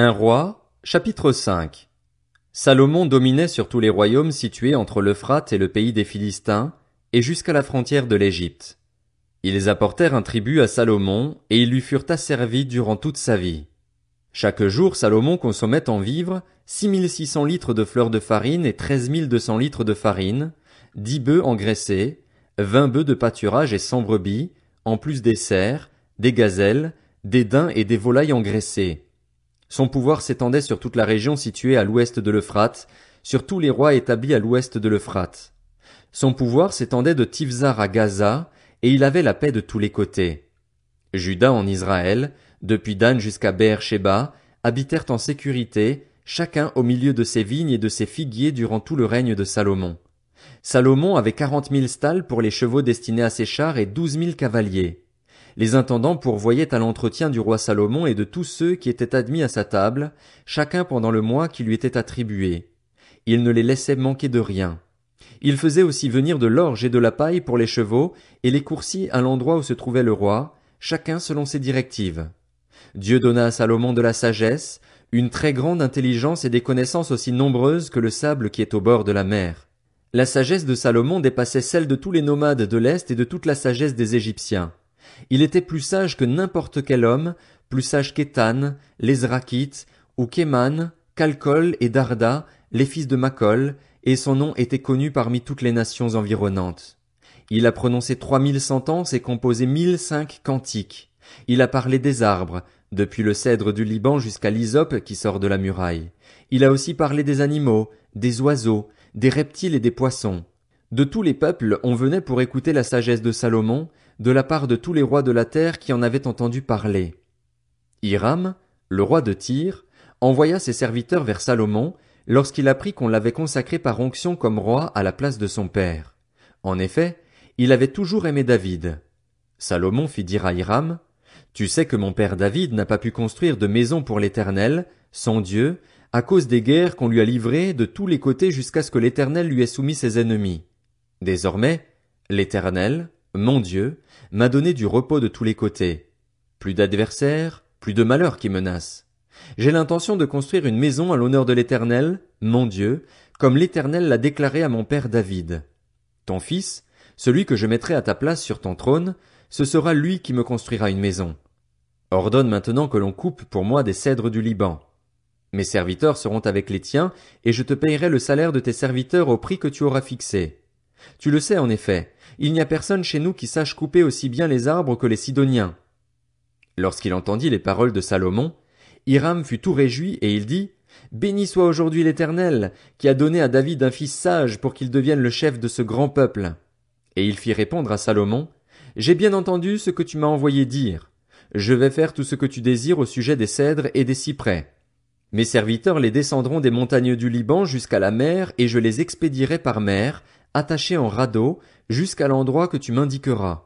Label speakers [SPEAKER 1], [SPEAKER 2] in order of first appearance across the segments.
[SPEAKER 1] Un roi, chapitre 5. Salomon dominait sur tous les royaumes situés entre l'Euphrate et le pays des Philistins, et jusqu'à la frontière de l'Égypte. Ils apportèrent un tribut à Salomon, et ils lui furent asservis durant toute sa vie. Chaque jour Salomon consommait en vivres 6600 litres de fleur de farine et 13 200 litres de farine, 10 bœufs engraissés, 20 bœufs de pâturage et 100 brebis, en plus des cerfs, des gazelles, des daims et des volailles engraissées. Son pouvoir s'étendait sur toute la région située à l'ouest de l'Euphrate, sur tous les rois établis à l'ouest de l'Euphrate. Son pouvoir s'étendait de Tifzar à Gaza, et il avait la paix de tous les côtés. Juda en Israël, depuis Dan jusqu'à Beër-Shéba, habitèrent en sécurité, chacun au milieu de ses vignes et de ses figuiers durant tout le règne de Salomon. Salomon avait 40 000 stalles pour les chevaux destinés à ses chars et 12 000 cavaliers. Les intendants pourvoyaient à l'entretien du roi Salomon et de tous ceux qui étaient admis à sa table, chacun pendant le mois qui lui était attribué. Il ne les laissait manquer de rien. Il faisait aussi venir de l'orge et de la paille pour les chevaux, et les coursiers à l'endroit où se trouvait le roi, chacun selon ses directives. Dieu donna à Salomon de la sagesse, une très grande intelligence et des connaissances aussi nombreuses que le sable qui est au bord de la mer. La sagesse de Salomon dépassait celle de tous les nomades de l'Est et de toute la sagesse des Égyptiens. Il était plus sage que n'importe quel homme, plus sage qu'Étan, les Zrakites, ou qu'Éman, Calcol et Darda, les fils de Macol, et son nom était connu parmi toutes les nations environnantes. Il a prononcé 3000 sentences et composé 1005 cantiques. Il a parlé des arbres, depuis le cèdre du Liban jusqu'à l'hysope qui sort de la muraille. Il a aussi parlé des animaux, des oiseaux, des reptiles et des poissons. De tous les peuples on venait pour écouter la sagesse de Salomon, de la part de tous les rois de la terre qui en avaient entendu parler. Hiram, le roi de Tyr, envoya ses serviteurs vers Salomon, lorsqu'il apprit qu'on l'avait consacré par onction comme roi à la place de son père. En effet, il avait toujours aimé David. Salomon fit dire à Hiram, « Tu sais que mon père David n'a pas pu construire de maison pour l'Éternel, son Dieu, à cause des guerres qu'on lui a livrées de tous les côtés jusqu'à ce que l'Éternel lui ait soumis ses ennemis. Désormais, l'Éternel, mon Dieu, m'a donné du repos de tous les côtés. Plus d'adversaires, plus de malheurs qui menacent. J'ai l'intention de construire une maison à l'honneur de l'Éternel, mon Dieu, comme l'Éternel l'a déclaré à mon père David. Ton fils, celui que je mettrai à ta place sur ton trône, ce sera lui qui me construira une maison. Ordonne maintenant que l'on coupe pour moi des cèdres du Liban. Mes serviteurs seront avec les tiens, et je te payerai le salaire de tes serviteurs au prix que tu auras fixé. Tu le sais en effet, il n'y a personne chez nous qui sache couper aussi bien les arbres que les Sidoniens. » Lorsqu'il entendit les paroles de Salomon, Hiram fut tout réjoui et il dit, « Béni soit aujourd'hui l'Éternel, qui a donné à David un fils sage pour qu'il devienne le chef de ce grand peuple. » Et il fit répondre à Salomon, « J'ai bien entendu ce que tu m'as envoyé dire. Je vais faire tout ce que tu désires au sujet des cèdres et des cyprès. Mes serviteurs les descendront des montagnes du Liban jusqu'à la mer et je les expédierai par mer, attachés en radeau, jusqu'à l'endroit que tu m'indiqueras.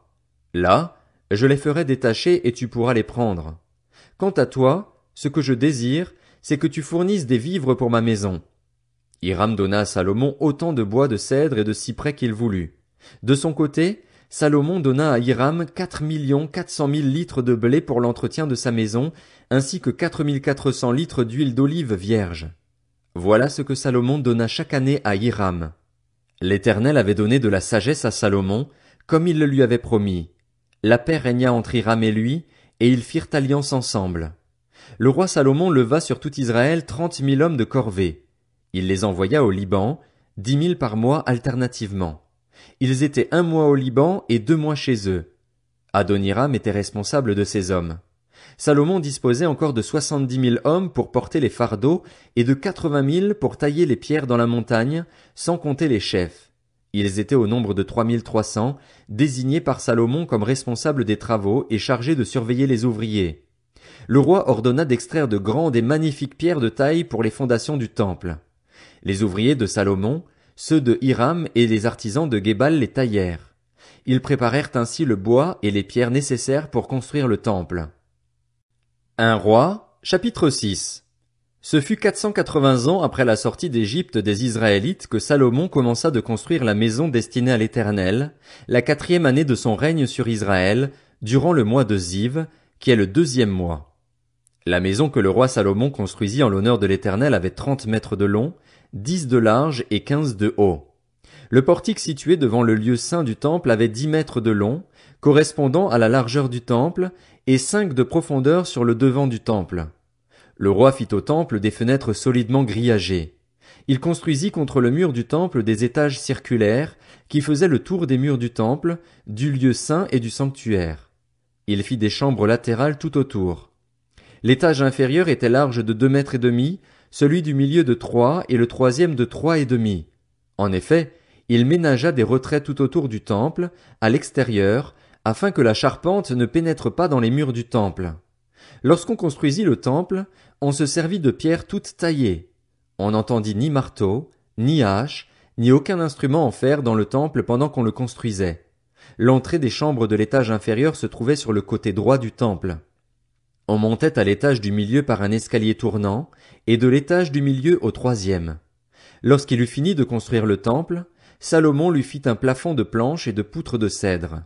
[SPEAKER 1] Là, je les ferai détacher et tu pourras les prendre. Quant à toi, ce que je désire, c'est que tu fournisses des vivres pour ma maison. » Hiram donna à Salomon autant de bois de cèdre et de cyprès qu'il voulut. De son côté, Salomon donna à Hiram 4 400 000 litres de blé pour l'entretien de sa maison, ainsi que 4 400 litres d'huile d'olive vierge. Voilà ce que Salomon donna chaque année à Hiram. L'Éternel avait donné de la sagesse à Salomon, comme il le lui avait promis. La paix régna entre Hiram et lui, et ils firent alliance ensemble. Le roi Salomon leva sur tout Israël 30 000 hommes de corvée. Il les envoya au Liban, 10 000 par mois alternativement. Ils étaient 1 mois au Liban et 2 mois chez eux. Adoniram était responsable de ces hommes. Salomon disposait encore de 70 000 hommes pour porter les fardeaux et de 80 000 pour tailler les pierres dans la montagne, sans compter les chefs. Ils étaient au nombre de 3 300, désignés par Salomon comme responsables des travaux et chargés de surveiller les ouvriers. Le roi ordonna d'extraire de grandes et magnifiques pierres de taille pour les fondations du temple. Les ouvriers de Salomon, ceux de Hiram et les artisans de Gebal les taillèrent. Ils préparèrent ainsi le bois et les pierres nécessaires pour construire le temple. Un roi, chapitre 6. Ce fut 480 ans après la sortie d'Égypte des Israélites que Salomon commença de construire la maison destinée à l'Éternel, la 4e année de son règne sur Israël, durant le mois de Ziv, qui est le 2e mois. La maison que le roi Salomon construisit en l'honneur de l'Éternel avait 30 mètres de long, 10 de large et 15 de haut. Le portique situé devant le lieu saint du temple avait 10 mètres de long, correspondant à la largeur du temple, et 5 de profondeur sur le devant du temple. Le roi fit au temple des fenêtres solidement grillagées. Il construisit contre le mur du temple des étages circulaires, qui faisaient le tour des murs du temple, du lieu saint et du sanctuaire. Il fit des chambres latérales tout autour. L'étage inférieur était large de 2 mètres et demi, celui du milieu de 3 et le troisième de 3 et demi. En effet, il ménagea des retraits tout autour du temple, à l'extérieur, afin que la charpente ne pénètre pas dans les murs du temple. Lorsqu'on construisit le temple, on se servit de pierres toutes taillées. On n'entendit ni marteau, ni hache, ni aucun instrument en fer dans le temple pendant qu'on le construisait. L'entrée des chambres de l'étage inférieur se trouvait sur le côté droit du temple. On montait à l'étage du milieu par un escalier tournant, et de l'étage du milieu au troisième. Lorsqu'il eut fini de construire le temple, Salomon lui fit un plafond de planches et de poutres de cèdre.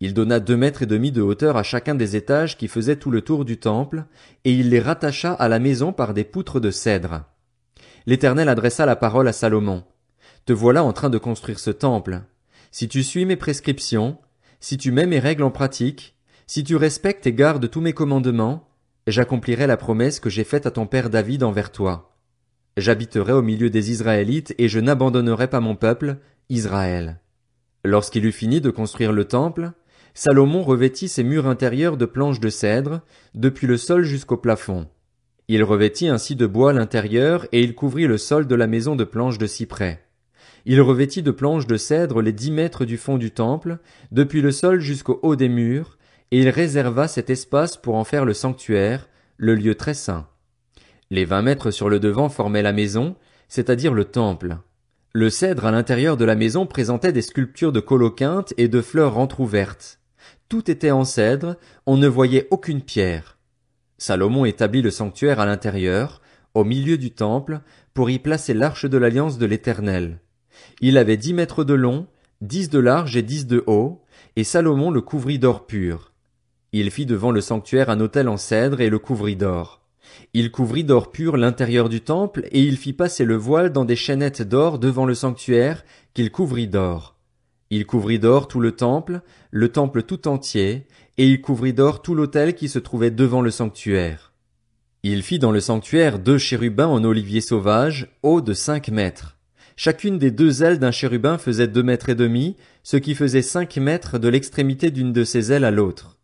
[SPEAKER 1] Il donna 2 mètres et demi de hauteur à chacun des étages qui faisaient tout le tour du temple, et il les rattacha à la maison par des poutres de cèdre. L'Éternel adressa la parole à Salomon. Te voilà en train de construire ce temple. Si tu suis mes prescriptions, si tu mets mes règles en pratique, si tu respectes et gardes tous mes commandements, j'accomplirai la promesse que j'ai faite à ton père David envers toi. J'habiterai au milieu des Israélites et je n'abandonnerai pas mon peuple, Israël. Lorsqu'il eut fini de construire le temple, Salomon revêtit ses murs intérieurs de planches de cèdre, depuis le sol jusqu'au plafond. Il revêtit ainsi de bois l'intérieur et il couvrit le sol de la maison de planches de cyprès. Il revêtit de planches de cèdre les 10 mètres du fond du temple, depuis le sol jusqu'au haut des murs, et il réserva cet espace pour en faire le sanctuaire, le lieu très saint. Les 20 mètres sur le devant formaient la maison, c'est-à-dire le temple. Le cèdre à l'intérieur de la maison présentait des sculptures de coloquintes et de fleurs entr'ouvertes. Tout était en cèdre, on ne voyait aucune pierre. Salomon établit le sanctuaire à l'intérieur, au milieu du temple, pour y placer l'arche de l'alliance de l'Éternel. Il avait 10 mètres de long, 10 de large et 10 de haut, et Salomon le couvrit d'or pur. Il fit devant le sanctuaire un autel en cèdre et le couvrit d'or. Il couvrit d'or pur l'intérieur du temple, et il fit passer le voile dans des chaînettes d'or devant le sanctuaire, qu'il couvrit d'or. Il couvrit d'or tout le temple tout entier, et il couvrit d'or tout l'autel qui se trouvait devant le sanctuaire. Il fit dans le sanctuaire 2 chérubins en olivier sauvage, hauts de 5 mètres. Chacune des 2 ailes d'un chérubin faisait 2 mètres et demi, ce qui faisait 5 mètres de l'extrémité d'une de ses ailes à l'autre.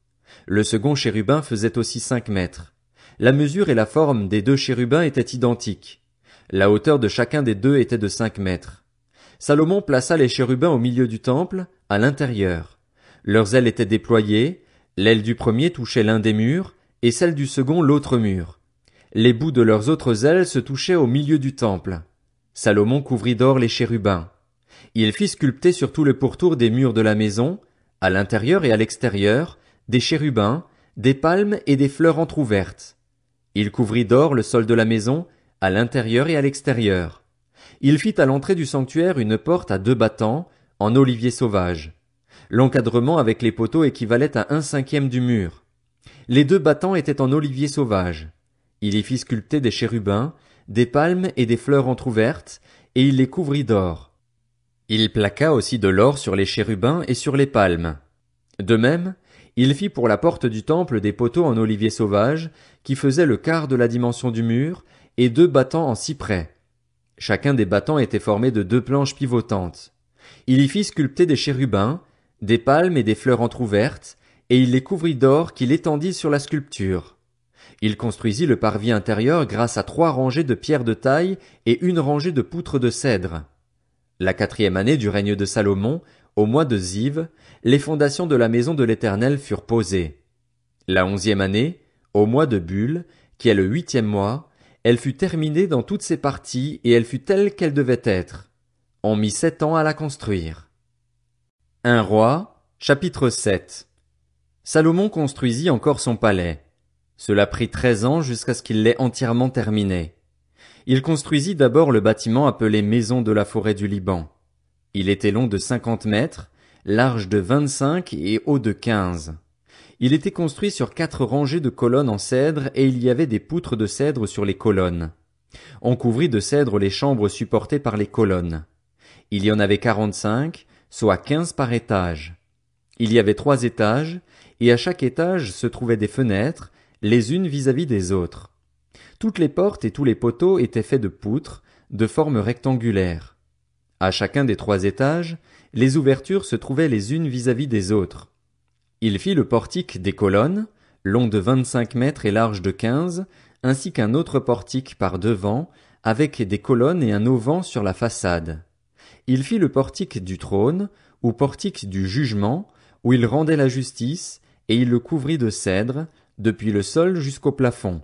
[SPEAKER 1] Le second chérubin faisait aussi 5 mètres. La mesure et la forme des 2 chérubins étaient identiques. La hauteur de chacun des 2 était de 5 mètres. Salomon plaça les chérubins au milieu du temple, à l'intérieur. Leurs ailes étaient déployées, l'aile du premier touchait l'un des murs, et celle du second l'autre mur. Les bouts de leurs autres ailes se touchaient au milieu du temple. Salomon couvrit d'or les chérubins. Il fit sculpter sur tout le pourtour des murs de la maison, à l'intérieur et à l'extérieur, des chérubins, des palmes et des fleurs entr'ouvertes. Il couvrit d'or le sol de la maison, à l'intérieur et à l'extérieur. Il fit à l'entrée du sanctuaire une porte à 2 battants, en olivier sauvage. L'encadrement avec les poteaux équivalait à 1/5 du mur. Les 2 battants étaient en olivier sauvage. Il y fit sculpter des chérubins, des palmes et des fleurs entr'ouvertes, et il les couvrit d'or. Il plaqua aussi de l'or sur les chérubins et sur les palmes. De même, il fit pour la porte du temple des poteaux en olivier sauvage, qui faisaient le quart de la dimension du mur, et 2 battants en cyprès. Chacun des battants était formé de 2 planches pivotantes. Il y fit sculpter des chérubins, des palmes et des fleurs entr'ouvertes, et il les couvrit d'or qu'il étendit sur la sculpture. Il construisit le parvis intérieur grâce à 3 rangées de pierres de taille et 1 rangée de poutres de cèdre. La 4e année du règne de Salomon, au mois de Ziv, les fondations de la maison de l'Éternel furent posées. La 11e année, au mois de Bul, qui est le 8e mois, elle fut terminée dans toutes ses parties et elle fut telle qu'elle devait être. On mit 7 ans à la construire. 1 Roi, chapitre 7. Salomon construisit encore son palais. Cela prit 13 ans jusqu'à ce qu'il l'ait entièrement terminé. Il construisit d'abord le bâtiment appelé Maison de la forêt du Liban. Il était long de 50 mètres, large de 25 et haut de 15. Il était construit sur 4 rangées de colonnes en cèdre et il y avait des poutres de cèdre sur les colonnes. On couvrit de cèdre les chambres supportées par les colonnes. Il y en avait 45, soit 15 par étage. Il y avait 3 étages, et à chaque étage se trouvaient des fenêtres, les unes vis-à-vis des autres. Toutes les portes et tous les poteaux étaient faits de poutres, de forme rectangulaire. À chacun des 3 étages, les ouvertures se trouvaient les unes vis-à-vis des autres. Il fit le portique des colonnes, long de 25 mètres et large de 15, ainsi qu'un autre portique par devant, avec des colonnes et un auvent sur la façade. Il fit le portique du trône, ou portique du jugement, où il rendait la justice, et il le couvrit de cèdre, depuis le sol jusqu'au plafond.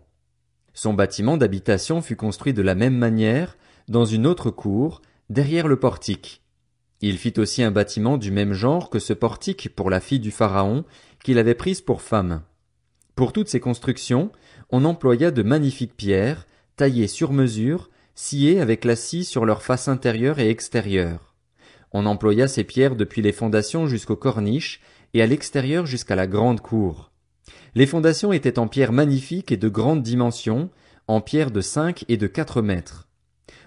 [SPEAKER 1] Son bâtiment d'habitation fut construit de la même manière, dans une autre cour, derrière le portique. Il fit aussi un bâtiment du même genre que ce portique pour la fille du Pharaon, qu'il avait prise pour femme. Pour toutes ces constructions, on employa de magnifiques pierres, taillées sur mesure, sciées avec la scie sur leur face intérieure et extérieure. On employa ces pierres depuis les fondations jusqu'aux corniches, et à l'extérieur jusqu'à la grande cour. Les fondations étaient en pierre magnifique et de grandes dimensions, en pierre de 5 et de 4 mètres.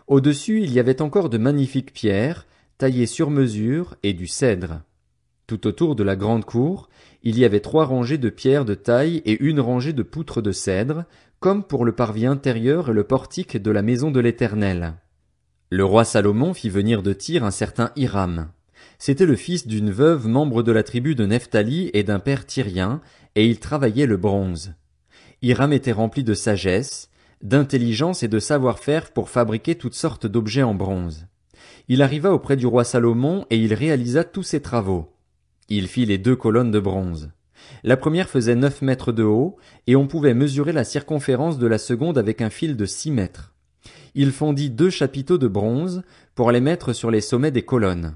[SPEAKER 1] Au-dessus, il y avait encore de magnifiques pierres, taillées sur mesure, et du cèdre. Tout autour de la grande cour, il y avait 3 rangées de pierres de taille et une rangée de poutres de cèdre, comme pour le parvis intérieur et le portique de la maison de l'Éternel. Le roi Salomon fit venir de Tyr un certain Hiram. C'était le fils d'une veuve membre de la tribu de Nephtali et d'un père tyrien, et il travaillait le bronze. Hiram était rempli de sagesse, d'intelligence et de savoir-faire pour fabriquer toutes sortes d'objets en bronze. Il arriva auprès du roi Salomon et il réalisa tous ses travaux. Il fit les 2 colonnes de bronze. La première faisait 9 mètres de haut, et on pouvait mesurer la circonférence de la seconde avec un fil de 6 mètres. Il fondit 2 chapiteaux de bronze pour les mettre sur les sommets des colonnes.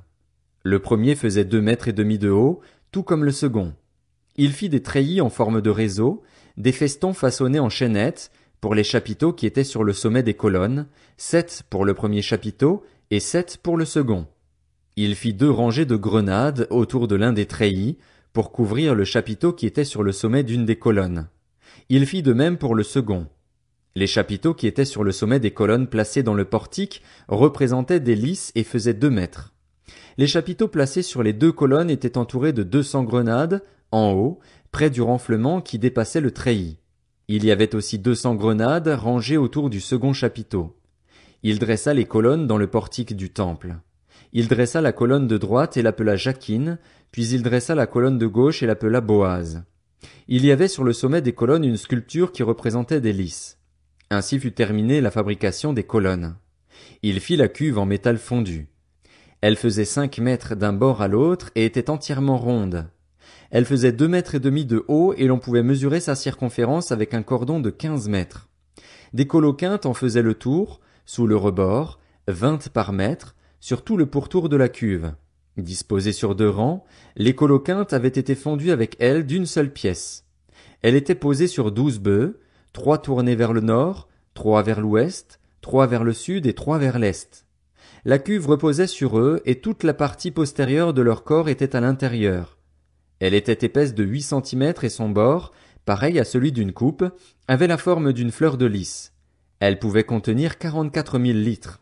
[SPEAKER 1] Le premier faisait 2 mètres et demi de haut, tout comme le second. Il fit des treillis en forme de réseau, des festons façonnés en chaînettes, pour les chapiteaux qui étaient sur le sommet des colonnes, 7 pour le premier chapiteau et 7 pour le second. Il fit 2 rangées de grenades autour de l'un des treillis, pour couvrir le chapiteau qui était sur le sommet d'une des colonnes. Il fit de même pour le second. Les chapiteaux qui étaient sur le sommet des colonnes placées dans le portique représentaient des lys et faisaient 2 mètres. Les chapiteaux placés sur les 2 colonnes étaient entourés de 200 grenades, en haut, près du renflement qui dépassait le treillis. Il y avait aussi 200 grenades rangées autour du second chapiteau. Il dressa les colonnes dans le portique du temple. Il dressa la colonne de droite et l'appela Jachin, puis il dressa la colonne de gauche et l'appela Boaz. Il y avait sur le sommet des colonnes une sculpture qui représentait des lys. Ainsi fut terminée la fabrication des colonnes. Il fit la cuve en métal fondu. Elle faisait 5 mètres d'un bord à l'autre et était entièrement ronde. Elle faisait 2 mètres et demi de haut et l'on pouvait mesurer sa circonférence avec un cordon de 15 mètres. Des coloquintes en faisaient le tour, sous le rebord, 20 par mètre, sur tout le pourtour de la cuve. Disposées sur 2 rangs, les coloquintes avaient été fondues avec elles d'une seule pièce. Elle était posée sur 12 bœufs, 3 tournés vers le nord, 3 vers l'ouest, 3 vers le sud et 3 vers l'est. La cuve reposait sur eux et toute la partie postérieure de leur corps était à l'intérieur. Elle était épaisse de 8 centimètres et son bord, pareil à celui d'une coupe, avait la forme d'une fleur de lys. Elle pouvait contenir 44 000 litres.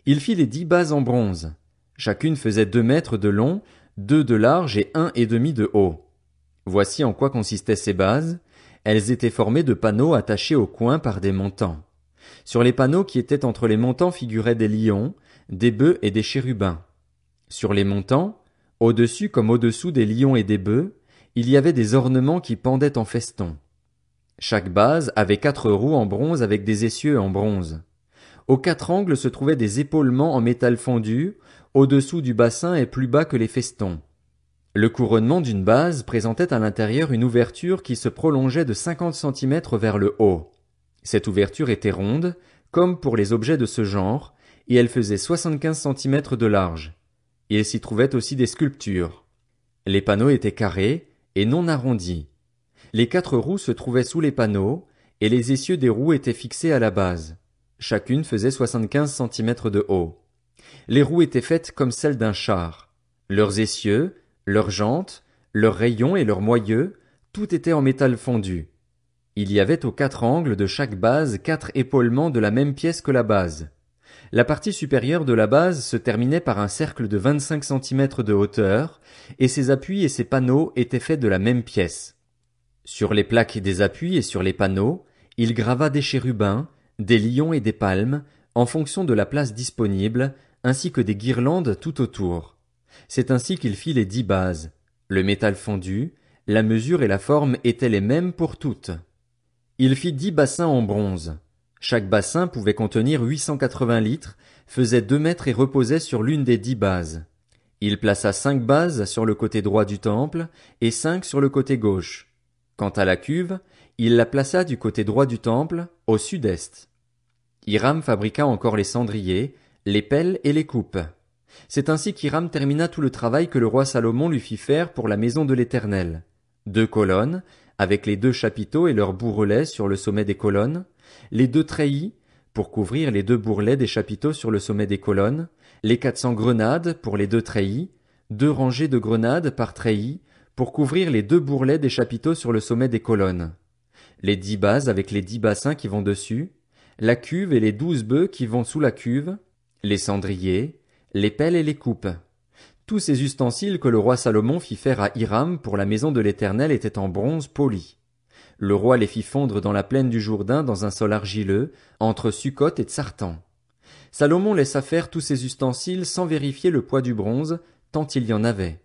[SPEAKER 1] Il fit les 10 bases en bronze. Chacune faisait 2 mètres de long, 2 de large et 1 et demi de haut. Voici en quoi consistaient ces bases. Elles étaient formées de panneaux attachés au coin par des montants. Sur les panneaux qui étaient entre les montants figuraient des lions, des bœufs et des chérubins. Sur les montants, au-dessus comme au-dessous des lions et des bœufs, il y avait des ornements qui pendaient en festons. Chaque base avait 4 roues en bronze avec des essieux en bronze. Aux 4 angles se trouvaient des épaulements en métal fondu, au-dessous du bassin et plus bas que les festons. Le couronnement d'une base présentait à l'intérieur une ouverture qui se prolongeait de 50 centimètres vers le haut. Cette ouverture était ronde, comme pour les objets de ce genre, et elle faisait 75 centimètres de large. Il s'y trouvait aussi des sculptures. Les panneaux étaient carrés et non arrondis. Les 4 roues se trouvaient sous les panneaux, et les essieux des roues étaient fixés à la base. Chacune faisait 75 centimètres de haut. Les roues étaient faites comme celles d'un char. Leurs essieux, leurs jantes, leurs rayons et leurs moyeux, Tout était en métal fondu. Il y avait aux 4 angles de chaque base 4 épaulements de la même pièce que la base. La partie supérieure de la base se terminait par un cercle de 25 centimètres de hauteur, et ses appuis et ses panneaux étaient faits de la même pièce. Sur les plaques des appuis et sur les panneaux, il grava des chérubins, des lions et des palmes, en fonction de la place disponible, ainsi que des guirlandes tout autour. C'est ainsi qu'il fit les 10 bases. Le métal fondu, la mesure et la forme étaient les mêmes pour toutes. Il fit 10 bassins en bronze. Chaque bassin pouvait contenir 880 litres, faisait 2 mètres et reposait sur l'une des 10 bases. Il plaça 5 bases sur le côté droit du temple et 5 sur le côté gauche. Quant à la cuve, il la plaça du côté droit du temple, au sud-est. Hiram fabriqua encore les cendriers, les pelles et les coupes. C'est ainsi qu'Hiram termina tout le travail que le roi Salomon lui fit faire pour la maison de l'Éternel. 2 colonnes, avec les 2 chapiteaux et leurs bourrelets sur le sommet des colonnes, les 2 treillis, pour couvrir les 2 bourrelets des chapiteaux sur le sommet des colonnes, les 400 grenades pour les 2 treillis, 2 rangées de grenades par treillis, pour couvrir les 2 bourrelets des chapiteaux sur le sommet des colonnes, les 10 bases avec les 10 bassins qui vont dessus, la cuve et les 12 bœufs qui vont sous la cuve, les cendriers, les pelles et les coupes. Tous ces ustensiles que le roi Salomon fit faire à Hiram pour la maison de l'Éternel étaient en bronze poli. Le roi les fit fondre dans la plaine du Jourdain dans un sol argileux, entre Sukkot et Tsartan. Salomon laissa faire tous ces ustensiles sans vérifier le poids du bronze, tant il y en avait.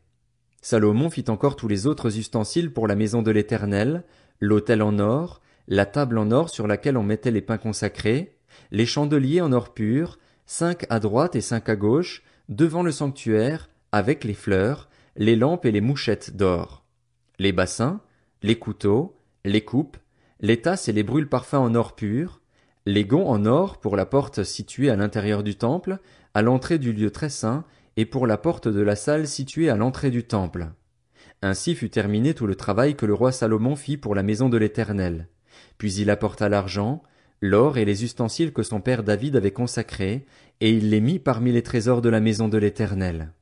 [SPEAKER 1] Salomon fit encore tous les autres ustensiles pour la maison de l'Éternel, l'autel en or, la table en or sur laquelle on mettait les pains consacrés, les chandeliers en or pur, 5 à droite et 5 à gauche, devant le sanctuaire, avec les fleurs, les lampes et les mouchettes d'or, les bassins, les couteaux, les coupes, les tasses et les brûle-parfums en or pur, les gonds en or pour la porte située à l'intérieur du temple, à l'entrée du lieu très saint, et pour la porte de la salle située à l'entrée du temple. Ainsi fut terminé tout le travail que le roi Salomon fit pour la maison de l'Éternel. Puis il apporta l'argent, l'or et les ustensiles que son père David avait consacrés, et il les mit parmi les trésors de la maison de l'Éternel.